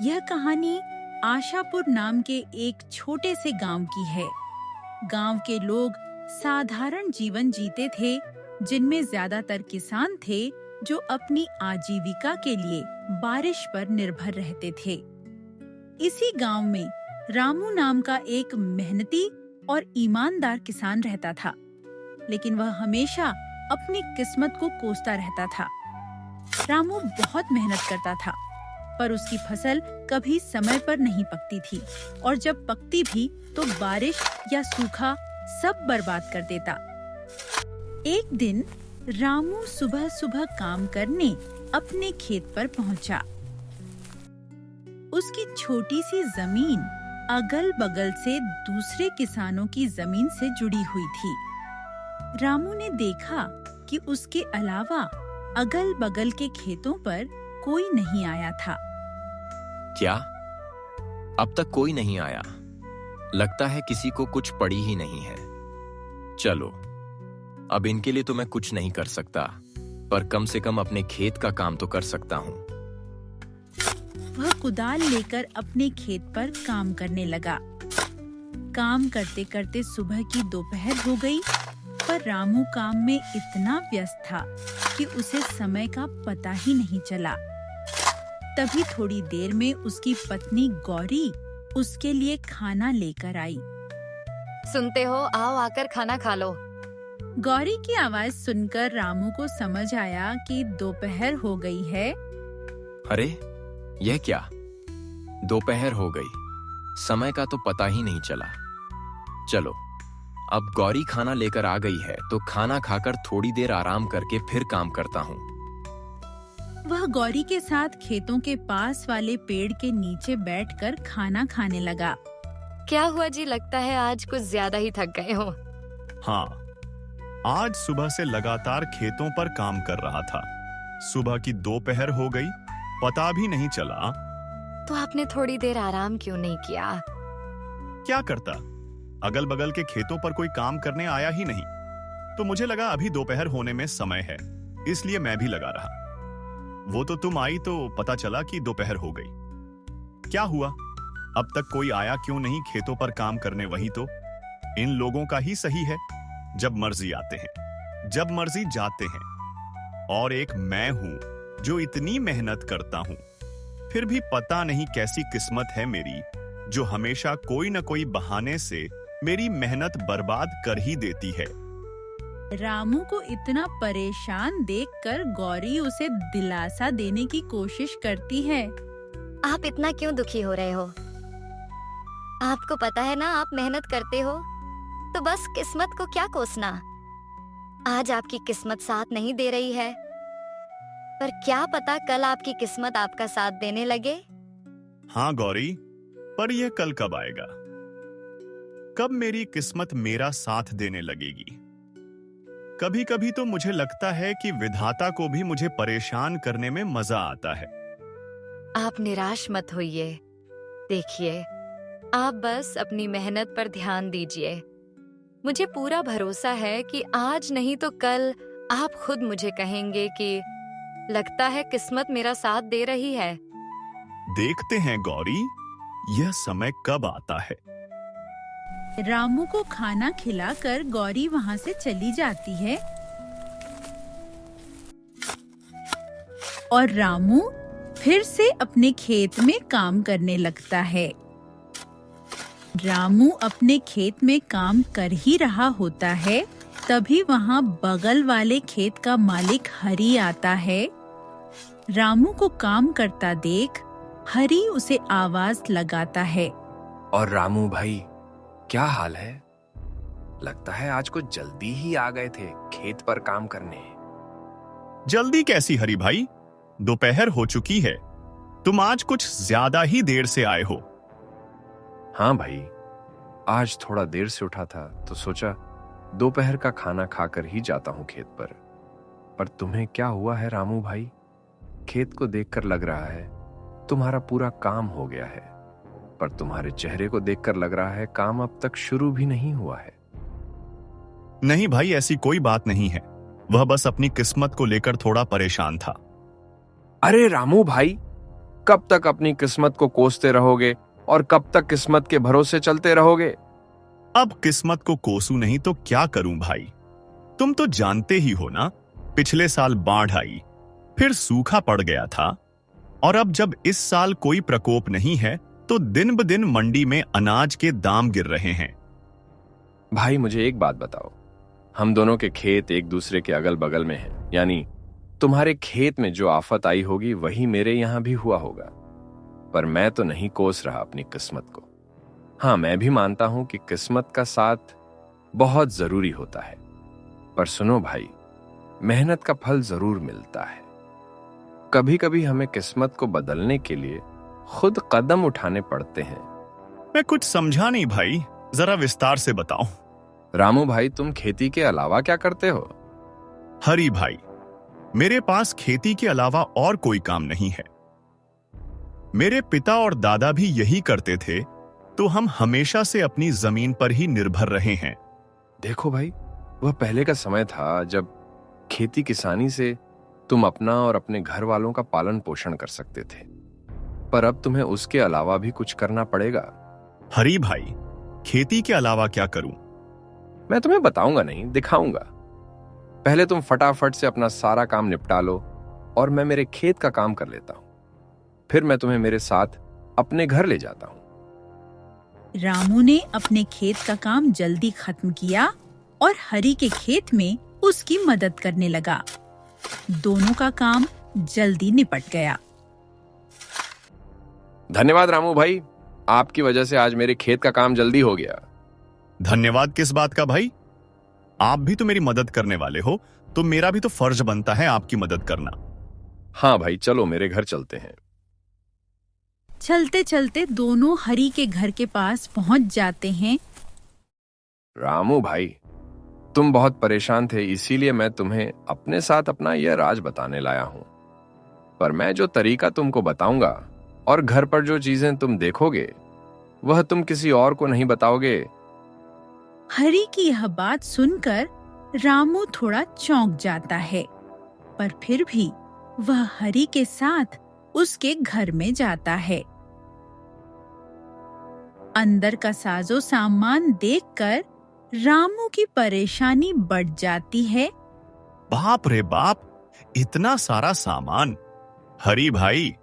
यह कहानी आशापुर नाम के एक छोटे से गांव की है। गांव के लोग साधारण जीवन जीते थे, जिनमें ज्यादातर किसान थे जो अपनी आजीविका के लिए बारिश पर निर्भर रहते थे। इसी गांव में रामू नाम का एक मेहनती और ईमानदार किसान रहता था, लेकिन वह हमेशा अपनी किस्मत को कोसता रहता था। रामू बहुत मेहनत करता था, पर उसकी फसल कभी समय पर नहीं पकती थी और जब पकती भी तो बारिश या सूखा सब बर्बाद कर देता। एक दिन रामू सुबह सुबह काम करने अपने खेत पर पहुंचा। उसकी छोटी सी जमीन अगल बगल से दूसरे किसानों की जमीन से जुड़ी हुई थी। रामू ने देखा कि उसके अलावा अगल बगल के खेतों पर कोई नहीं आया था। क्या? अब तक कोई नहीं आया? लगता है किसी को कुछ पड़ी ही नहीं है। चलो, अब इनके लिए तो मैं कुछ नहीं कर सकता, पर कम से कम अपने खेत का काम तो कर सकता हूँ। वह कुदाल लेकर अपने खेत पर काम करने लगा। काम करते करते सुबह की दोपहर हो गई, पर रामू काम में इतना व्यस्त था कि उसे समय का पता ही नहीं चला। तभी थोड़ी देर में उसकी पत्नी गौरी उसके लिए खाना लेकर आई। सुनते हो, आओ आकर खाना खा लो। गौरी की आवाज सुनकर रामू को समझ आया कि दोपहर हो गई है। अरे, यह क्या? दोपहर हो गई, समय का तो पता ही नहीं चला। चलो, अब गौरी खाना लेकर आ गई है तो खाना खाकर थोड़ी देर आराम करके फिर काम करता हूँ। वह गौरी के साथ खेतों के पास वाले पेड़ के नीचे बैठकर खाना खाने लगा। क्या हुआ जी, लगता है आज कुछ ज्यादा ही थक गए हो। हाँ, आज सुबह से लगातार खेतों पर काम कर रहा था। सुबह की दोपहर हो गई, पता भी नहीं चला। तो आपने थोड़ी देर आराम क्यों नहीं किया? क्या करता, अगल बगल के खेतों पर कोई काम करने आया ही नहीं, तो मुझे लगा अभी दोपहर होने में समय है, इसलिए मैं भी लगा रहा। वो तो तुम आई तो पता चला कि दोपहर हो गई। क्या हुआ, अब तक कोई आया क्यों नहीं खेतों पर काम करने? वही तो इन लोगों का ही सही है, जब मर्जी आते हैं, जब मर्जी जाते हैं। और एक मैं हूं जो इतनी मेहनत करता हूं, फिर भी पता नहीं कैसी किस्मत है मेरी, जो हमेशा कोई न कोई बहाने से मेरी मेहनत बर्बाद कर ही देती है। रामू को इतना परेशान देखकर गौरी उसे दिलासा देने की कोशिश करती है। आप इतना क्यों दुखी हो रहे हो? आपको पता है ना, आप मेहनत करते हो तो बस किस्मत को क्या कोसना। आज आपकी किस्मत साथ नहीं दे रही है, पर क्या पता कल आपकी किस्मत आपका साथ देने लगे। हाँ गौरी, पर यह कल कब आएगा? कब मेरी किस्मत मेरा साथ देने लगेगी? कभी कभी तो मुझे लगता है कि विधाता को भी मुझे परेशान करने में मजा आता है। आप निराश मत होइए। देखिए, आप बस अपनी मेहनत पर ध्यान दीजिए। मुझे पूरा भरोसा है कि आज नहीं तो कल आप खुद मुझे कहेंगे कि लगता है किस्मत मेरा साथ दे रही है। देखते हैं गौरी, यह समय कब आता है। रामू को खाना खिलाकर गौरी वहां से चली जाती है और रामू फिर से अपने खेत में काम करने लगता है। रामू अपने खेत में काम कर ही रहा होता है, तभी वहां बगल वाले खेत का मालिक हरी आता है। रामू को काम करता देख हरी उसे आवाज लगाता है। और रामू भाई, क्या हाल है? लगता है आज कुछ जल्दी ही आ गए थे खेत पर काम करने। जल्दी कैसी हरी भाई, दोपहर हो चुकी है। तुम आज कुछ ज्यादा ही देर से आए हो। हाँ भाई, आज थोड़ा देर से उठा था तो सोचा दोपहर का खाना खाकर ही जाता हूँ खेत पर। पर तुम्हें क्या हुआ है रामू भाई? खेत को देखकर लग रहा है तुम्हारा पूरा काम हो गया है, पर तुम्हारे चेहरे को देखकर लग रहा है काम अब तक शुरू भी नहीं हुआ है। नहीं भाई, ऐसी कोई बात नहीं है। वह बस अपनी किस्मत को लेकर थोड़ा परेशान था। अरे रामू भाई, कब तक अपनी किस्मत को कोसते रहोगे और कब तक किस्मत के भरोसे चलते रहोगे? अब किस्मत को कोसू नहीं तो क्या करूं भाई? तुम तो जानते ही हो ना, पिछले साल बाढ़ आई, फिर सूखा पड़ गया था, और अब जब इस साल कोई प्रकोप नहीं है तो दिन ब दिन मंडी में अनाज के दाम गिर रहे हैं। भाई मुझे एक बात बताओ, हम दोनों के खेत एक दूसरे के अगल बगल में हैं, यानी तुम्हारे खेत में जो आफत आई होगी वही मेरे यहां भी हुआ होगा। पर मैं तो नहीं कोस रहा अपनी किस्मत को। हाँ, मैं भी मानता हूं कि किस्मत का साथ बहुत जरूरी होता है, पर सुनो भाई, मेहनत का फल जरूर मिलता है। कभी कभी हमें किस्मत को बदलने के लिए खुद कदम उठाने पड़ते हैं। मैं कुछ समझा नहीं भाई, जरा विस्तार से बताओ। रामू भाई, तुम खेती के अलावा क्या करते हो? हरी भाई, मेरे पास खेती के अलावा और कोई काम नहीं है। मेरे पिता और दादा भी यही करते थे, तो हम हमेशा से अपनी जमीन पर ही निर्भर रहे हैं। देखो भाई, वह पहले का समय था जब खेती किसानी से तुम अपना और अपने घर वालों का पालन पोषण कर सकते थे, पर अब तुम्हें उसके अलावा भी कुछ करना पड़ेगा। हरी भाई, खेती के अलावा क्या करूं? मैं तुम्हें बताऊंगा नहीं, दिखाऊंगा। पहले तुम फटाफट से अपना सारा काम निपटा लो और मैं मेरे खेत का काम कर लेता हूं। फिर मैं तुम्हें मेरे साथ अपने घर ले जाता हूं। रामू ने अपने खेत का काम जल्दी खत्म किया और हरी के खेत में उसकी मदद करने लगा। दोनों का काम जल्दी निपट गया। धन्यवाद रामू भाई, आपकी वजह से आज मेरे खेत का काम जल्दी हो गया। धन्यवाद किस बात का भाई? आप भी तो मेरी मदद करने वाले हो, तो मेरा भी तो फर्ज बनता है आपकी मदद करना। हाँ भाई, चलो मेरे घर चलते हैं। चलते चलते दोनों हरी के घर के पास पहुंच जाते हैं। रामू भाई, तुम बहुत परेशान थे, इसीलिए मैं तुम्हें अपने साथ अपना यह राज बताने लाया हूं। पर मैं जो तरीका तुमको बताऊंगा और घर पर जो चीजें तुम देखोगे वह तुम किसी और को नहीं बताओगे। हरी की यह बात सुनकर रामू थोड़ा चौंक जाता है, पर फिर भी वह हरी के साथ उसके घर में जाता है। अंदर का साजो सामान देखकर रामू की परेशानी बढ़ जाती है। बाप रे बाप, इतना सारा सामान! हरी भाई,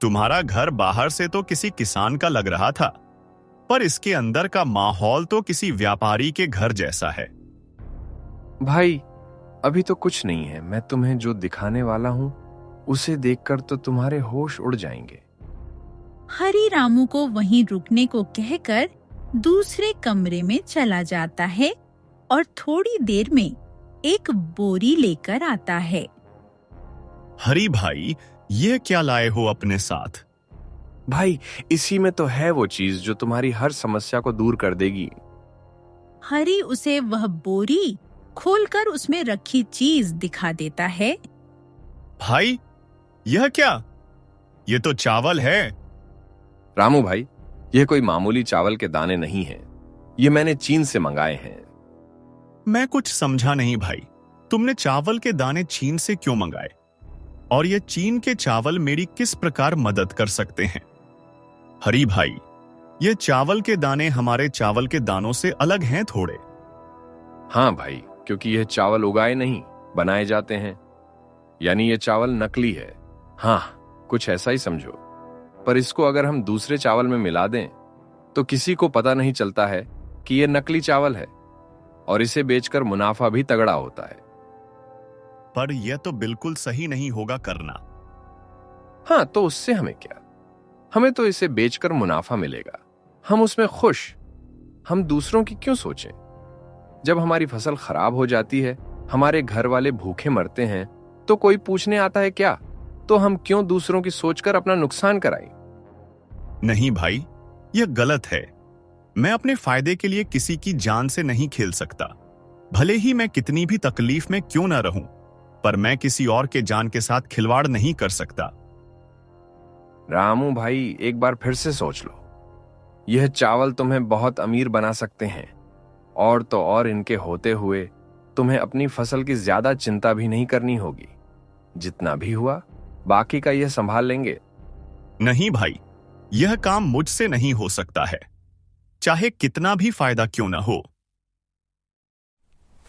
तुम्हारा घर बाहर से तो किसी किसान का लग रहा था, पर इसके अंदर का माहौल तो किसी व्यापारी के घर जैसा है। भाई, अभी तो कुछ नहीं है। मैं तुम्हें जो दिखाने वाला हूं उसे देखकर तो तुम्हारे होश उड़ जाएंगे। हरी रामू को वहीं रुकने को कहकर दूसरे कमरे में चला जाता है और थोड़ी देर में एक बोरी लेकर आता है। हरी भाई, ये क्या लाए हो अपने साथ? भाई, इसी में तो है वो चीज जो तुम्हारी हर समस्या को दूर कर देगी। हरी उसे वह बोरी खोलकर उसमें रखी चीज दिखा देता है। भाई, यह क्या? ये तो चावल है। रामू भाई, यह कोई मामूली चावल के दाने नहीं हैं। ये मैंने चीन से मंगाए हैं। मैं कुछ समझा नहीं भाई, तुमने चावल के दाने चीन से क्यों मंगाए? और ये चीन के चावल मेरी किस प्रकार मदद कर सकते हैं? हरी भाई, ये चावल के दाने हमारे चावल के दानों से अलग हैं थोड़े। हाँ भाई, क्योंकि यह चावल उगाए नहीं, बनाए जाते हैं, यानी ये चावल नकली है। हाँ, कुछ ऐसा ही समझो। पर इसको अगर हम दूसरे चावल में मिला दें तो किसी को पता नहीं चलता है कि यह नकली चावल है, और इसे बेचकर मुनाफा भी तगड़ा होता है। पर यह तो बिल्कुल सही नहीं होगा करना। हाँ, तो उससे हमें क्या? हमें तो इसे बेचकर मुनाफा मिलेगा, हम उसमें खुश। हम दूसरों की क्यों सोचें? जब हमारी फसल खराब हो जाती है, हमारे घर वाले भूखे मरते हैं, तो कोई पूछने आता है क्या? तो हम क्यों दूसरों की सोचकर अपना नुकसान कराएं? नहीं भाई, यह गलत है। मैं अपने फायदे के लिए किसी की जान से नहीं खेल सकता। भले ही मैं कितनी भी तकलीफ में क्यों ना रहूं, पर मैं किसी और के जान के साथ खिलवाड़ नहीं कर सकता। रामू भाई, एक बार फिर से सोच लो। यह चावल तुम्हें बहुत अमीर बना सकते हैं, और तो और इनके होते हुए तुम्हें अपनी फसल की ज्यादा चिंता भी नहीं करनी होगी। जितना भी हुआ, बाकी का यह संभाल लेंगे। नहीं भाई, यह काम मुझसे नहीं हो सकता है, चाहे कितना भी फायदा क्यों ना हो।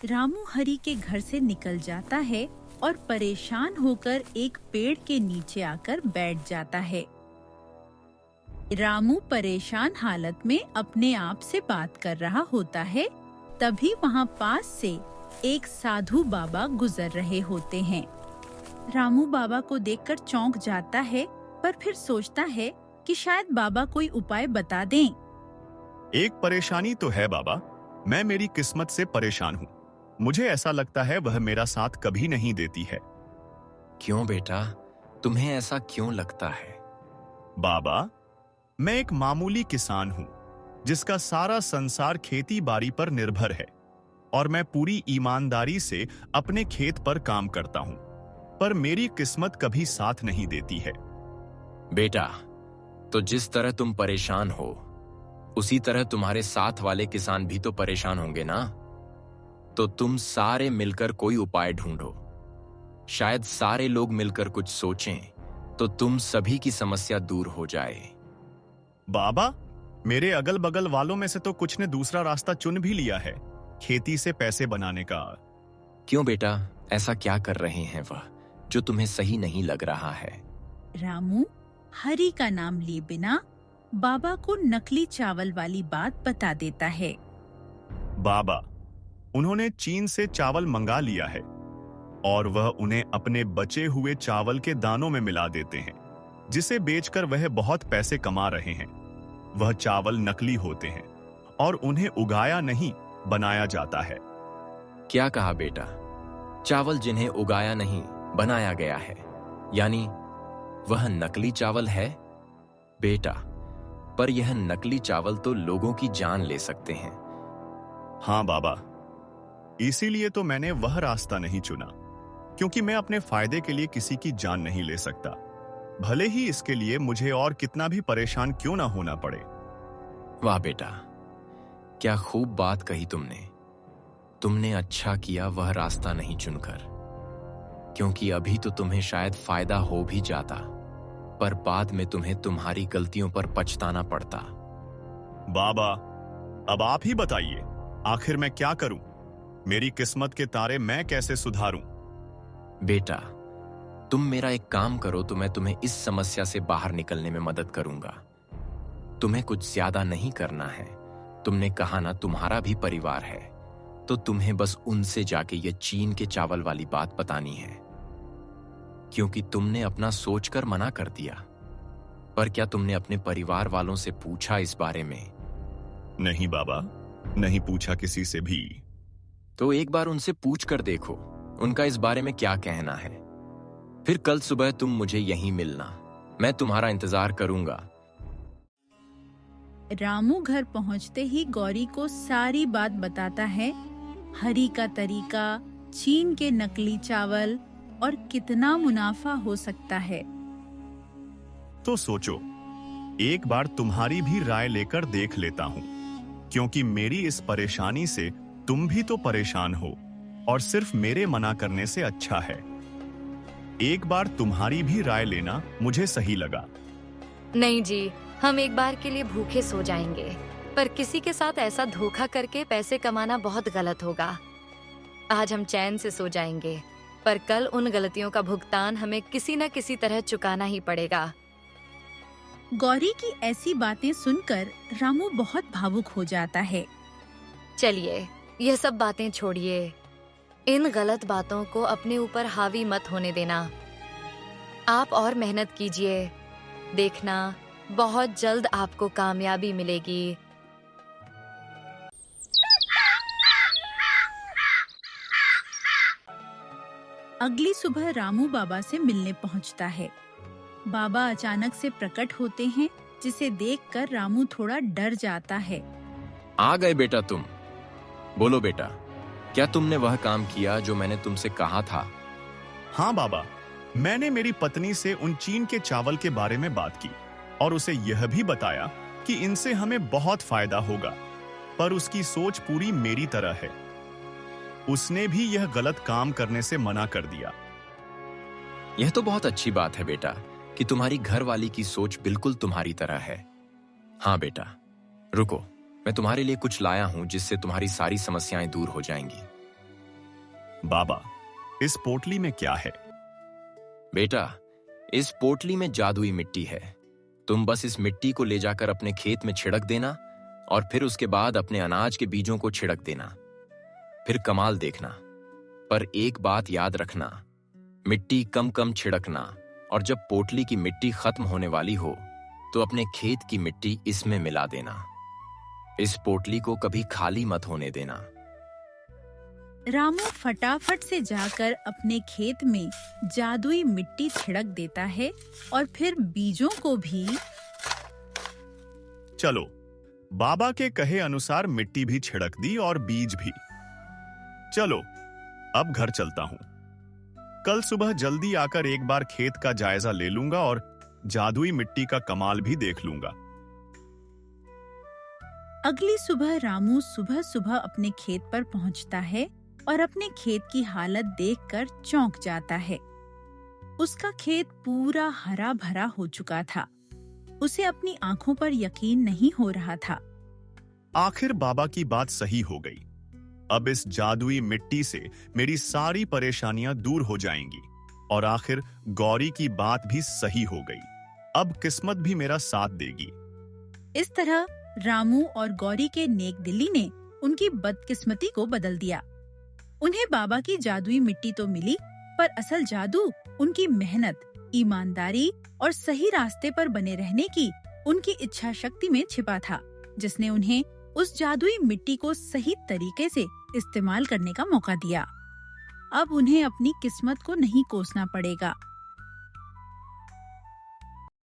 रामू हरी के घर से निकल जाता है और परेशान होकर एक पेड़ के नीचे आकर बैठ जाता है। रामू परेशान हालत में अपने आप से बात कर रहा होता है। तभी वहाँ पास से एक साधु बाबा गुजर रहे होते हैं। रामू बाबा को देखकर चौंक जाता है, पर फिर सोचता है कि शायद बाबा कोई उपाय बता दें। एक परेशानी तो है बाबा, मैं मेरी किस्मत से परेशान हूँ। मुझे ऐसा लगता है वह मेरा साथ कभी नहीं देती है। क्यों बेटा, तुम्हें ऐसा क्यों लगता है? बाबा, मैं एक मामूली किसान हूँ जिसका सारा संसार खेती बाड़ी पर निर्भर है और मैं पूरी ईमानदारी से अपने खेत पर काम करता हूँ, पर मेरी किस्मत कभी साथ नहीं देती है। बेटा, तो जिस तरह तुम परेशान हो उसी तरह तुम्हारे साथ वाले किसान भी तो परेशान होंगे ना। तो तुम सारे मिलकर कोई उपाय ढूंढो। शायद सारे लोग मिलकर कुछ सोचें तो तुम सभी की समस्या दूर हो जाए। बाबा, मेरे अगल बगल वालों में से तो कुछ ने दूसरा रास्ता चुन भी लिया है, खेती से पैसे बनाने का। क्यों बेटा, ऐसा क्या कर रहे हैं वह जो तुम्हें सही नहीं लग रहा है? रामू हरी का नाम लिए बिना बाबा को नकली चावल वाली बात बता देता है। बाबा, उन्होंने चीन से चावल मंगा लिया है और वह उन्हें अपने बचे हुए चावल के दानों में मिला देते हैं, जिसे बेचकर वह बहुत पैसे कमा रहे हैं। वह चावल नकली होते हैं और उन्हें उगाया नहीं, बनाया जाता है। क्या कहा बेटा? चावल जिन्हें उगाया नहीं, बनाया गया है, यानी वह नकली चावल है? बेटा, पर यह नकली चावल तो लोगों की जान ले सकते हैं। हाँ बाबा, इसीलिए तो मैंने वह रास्ता नहीं चुना, क्योंकि मैं अपने फायदे के लिए किसी की जान नहीं ले सकता, भले ही इसके लिए मुझे और कितना भी परेशान क्यों ना होना पड़े। वाह बेटा, क्या खूब बात कही तुमने। तुमने अच्छा किया वह रास्ता नहीं चुनकर, क्योंकि अभी तो तुम्हें शायद फायदा हो भी जाता, पर बाद में तुम्हें तुम्हारी गलतियों पर पछताना पड़ता। बाबा, अब आप ही बताइए, आखिर मैं क्या करूं? मेरी किस्मत के तारे मैं कैसे सुधारूं? बेटा, तुम मेरा एक काम करो तो मैं तुम्हें इस समस्या से बाहर निकलने में मदद करूंगा। तुम्हें कुछ ज्यादा नहीं करना है। तुमने कहा ना तुम्हारा भी परिवार है, तो तुम्हें बस उनसे जाके ये चीन के चावल वाली बात बतानी है, क्योंकि तुमने अपना सोचकर मना कर दिया। पर क्या तुमने अपने परिवार वालों से पूछा इस बारे में? नहीं बाबा, नहीं पूछा किसी से भी। तो एक बार उनसे पूछ कर देखो उनका इस बारे में क्या कहना है। फिर कल सुबह तुम मुझे यहीं मिलना, मैं तुम्हारा इंतजार करूंगा। रामू घर पहुंचते ही गौरी को सारी बात बताता है, हरी का तरीका, चीन के नकली चावल और कितना मुनाफा हो सकता है। तो सोचो, एक बार तुम्हारी भी राय लेकर देख लेता हूं, क्योंकि मेरी इस परेशानी से तुम भी तो परेशान हो और सिर्फ मेरे मना करने से अच्छा है। एक बार तुम्हारी भी राय लेना मुझे सही लगा। नहीं जी, हम एक बार के लिए भूखे सो जाएंगे, पर किसी के साथ ऐसा धोखा करके पैसे कमाना बहुत गलत होगा। आज हम चैन से सो जाएंगे, पर कल उन गलतियों का भुगतान हमें किसी न किसी तरह चुकाना ही पड़ेगा। गौरी की ऐसी बातें सुनकर रामू बहुत भावुक हो जाता है। चलिए, यह सब बातें छोड़िए। इन गलत बातों को अपने ऊपर हावी मत होने देना। आप और मेहनत कीजिए, देखना बहुत जल्द आपको कामयाबी मिलेगी। अगली सुबह रामू बाबा से मिलने पहुंचता है। बाबा अचानक से प्रकट होते हैं, जिसे देखकर रामू थोड़ा डर जाता है। आ गए बेटा तुम। बोलो बेटा, क्या तुमने वह काम किया जो मैंने तुमसे कहा था? हाँ बाबा, मैंने मेरी पत्नी से उन चीन के चावल के बारे में बात की और उसे यह भी बताया कि इनसे हमें बहुत फायदा होगा, पर उसकी सोच पूरी मेरी तरह है। उसने भी यह गलत काम करने से मना कर दिया। यह तो बहुत अच्छी बात है बेटा, कि तुम्हारी घरवाली की सोच बिल्कुल तुम्हारी तरह है। हाँ बेटा, रुको, मैं तुम्हारे लिए कुछ लाया हूं जिससे तुम्हारी सारी समस्याएं दूर हो जाएंगी। बाबा, इस पोटली में क्या है? बेटा, इस पोटली में जादुई मिट्टी है। तुम बस इस मिट्टी को ले जाकर अपने खेत में छिड़क देना और फिर उसके बाद अपने अनाज के बीजों को छिड़क देना। फिर कमाल देखना। पर एक बात याद रखना, मिट्टी कम कम छिड़कना, और जब पोटली की मिट्टी खत्म होने वाली हो तो अपने खेत की मिट्टी इसमें मिला देना। इस पोटली को कभी खाली मत होने देना। रामू फटाफट से जाकर अपने खेत में जादुई मिट्टी छिड़क देता है और फिर बीजों को भी। चलो, बाबा के कहे अनुसार मिट्टी भी छिड़क दी और बीज भी। चलो, अब घर चलता हूं। कल सुबह जल्दी आकर एक बार खेत का जायजा ले लूंगा और जादुई मिट्टी का कमाल भी देख लूंगा। अगली सुबह रामू सुबह सुबह अपने खेत पर पहुंचता है और अपने खेत की हालत देखकर चौंक जाता है। उसका खेत पूरा हरा भरा हो चुका था। उसे अपनी आंखों पर यकीन नहीं हो रहा था। आखिर बाबा की बात सही हो गई। अब इस जादुई मिट्टी से मेरी सारी परेशानियां दूर हो जाएंगी और आखिर गौरी की बात भी सही हो गई। अब किस्मत भी मेरा साथ देगी। इस तरह रामू और गौरी के नेक दिली ने उनकी बदकिस्मती को बदल दिया। उन्हें बाबा की जादुई मिट्टी तो मिली, पर असल जादू उनकी मेहनत, ईमानदारी और सही रास्ते पर बने रहने की उनकी इच्छा शक्ति में छिपा था, जिसने उन्हें उस जादुई मिट्टी को सही तरीके से इस्तेमाल करने का मौका दिया। अब उन्हें अपनी किस्मत को नहीं कोसना पड़ेगा।